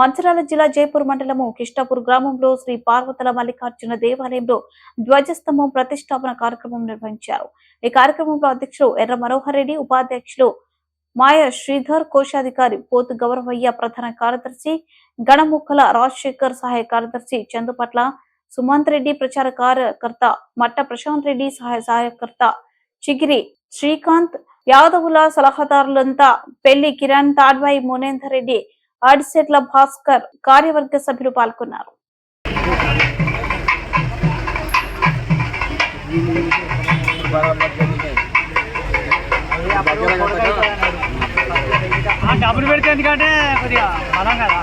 మంచిర్యాల జిల్లా జైపూర్ మండలము కిష్టాపూర్ గ్రామంలో శ్రీ పార్వతల మల్లికార్జున దేవాలయంలో ధ్వజస్తంభం ప్రతిష్టాపన కార్యక్రమం నిర్వహించారు. ఈ కార్యక్రమంలో అధ్యక్షులు ఎర్ర మనోహర్ రెడ్డి, ఉపాధ్యక్షులు మాయ శ్రీధర్, కోశాధికారి పోతు గౌరవయ్య, ప్రధాన కార్యదర్శి గణముక్కల రాజశేఖర్, సహాయ కార్యదర్శి చందుపట్ల సుమంత్ రెడ్డి, ప్రచార కార్యకర్త మట్ట ప్రశాంత్ రెడ్డి, సహాయకర్త చిగిరి శ్రీకాంత్, యాదవుల సలహాదారులంతా పెళ్లి కిరణ్, తాడ్వాయి మునేందర్ రెడ్డి, ఆడిసెట్ల భాస్కర్, కార్యవర్గ సభ్యులు పాల్గొన్నారు. డబ్బులు పెడితే ఎందుకంటే కొద్దిగా బలం కదా.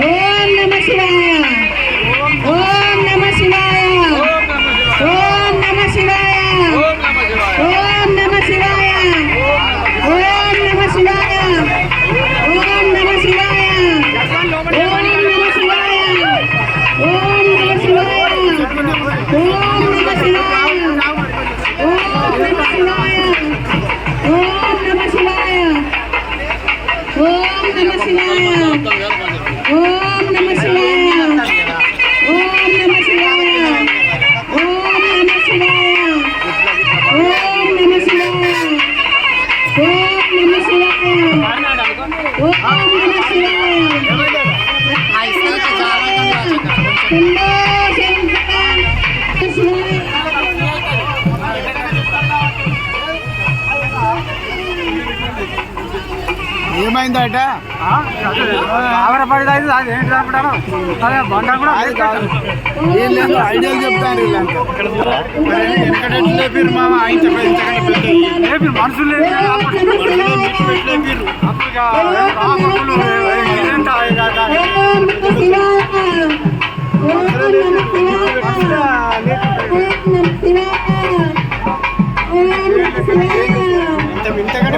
ఓం నమః శివాయ, ఓం నమః శివాయ, ఓం నమః శివాయ, ఓం నమః శివాయ, ఓం నమః శివాయ, ఓం నమః శివాయ, ఓం నమః శివాయ, ఓం నమః శివాయ, ఓం నమః శివాయ, ఓం నమః శివాయ, ఓం నమః శివాయ, ఓం నమః శివాయ, ఓం నమః శివాయ, ఓం నమః శివాయ, ఓం నమః శివాయ, ఓం నమః శివాయ, ఓం నమః శివాయ, ఓం నమః శివాయ. ఏమైందట ఆగరపడి అది ఏంటి అనుకుంటాను. అదే బండ కూడా ఏం లేదు, ఐడియాలు చెప్తాను. లేపారు మామ, ఆయన చెప్పారు మనుషులు ఇంతకంటే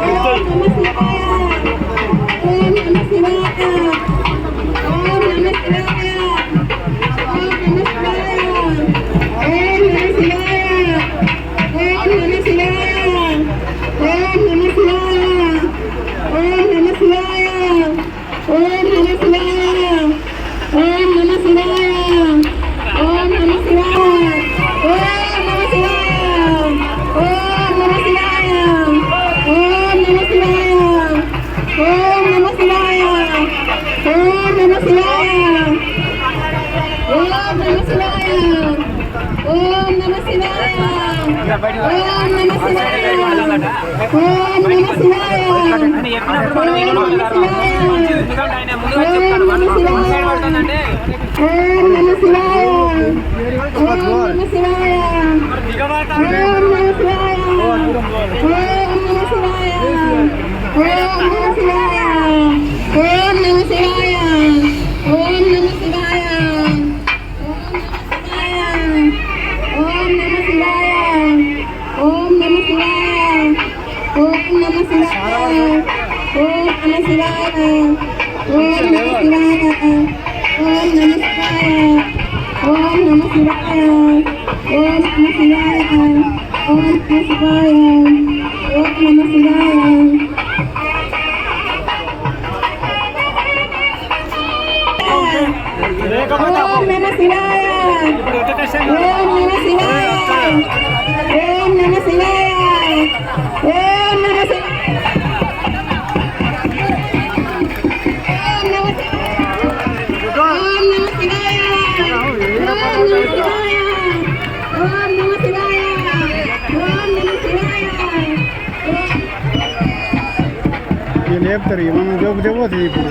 లేపుతారు. మనం దొబ్బితే పోతుంది. ఇప్పుడు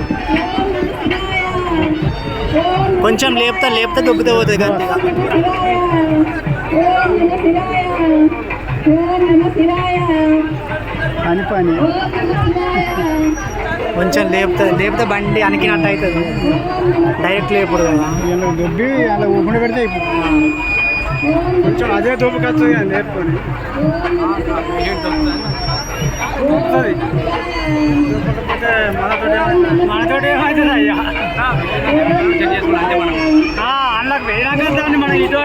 కొంచెం లేపుతా దొబ్బితే పోతుంది. పని పని కొంచెం లేపితే బండి అనికినట్టు అవుతుంది. డైరెక్ట్ లేపుడు కదా, దొబ్బి అలా ఊపుకుంటూ పెడితే కొంచెం అదే దూపకచ్చు నేర్పుకొని దొరుకుతుంది. దూపకపోతే మనతోటి ఏమవుతుంది అయ్యా. అందులోకి పోయినాక దాన్ని మనం ఇటు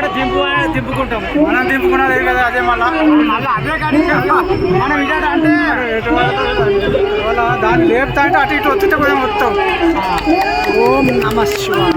దింపుకుంటాం. మనం దింపుకున్నది కదా అదే మళ్ళీ అదే కానీ మనం ఇటు అంటే దాన్ని లేపుతా అంటే అటు ఇటు వస్తుంటే కొంచెం మొత్తం. ఓం నమః శివాయ.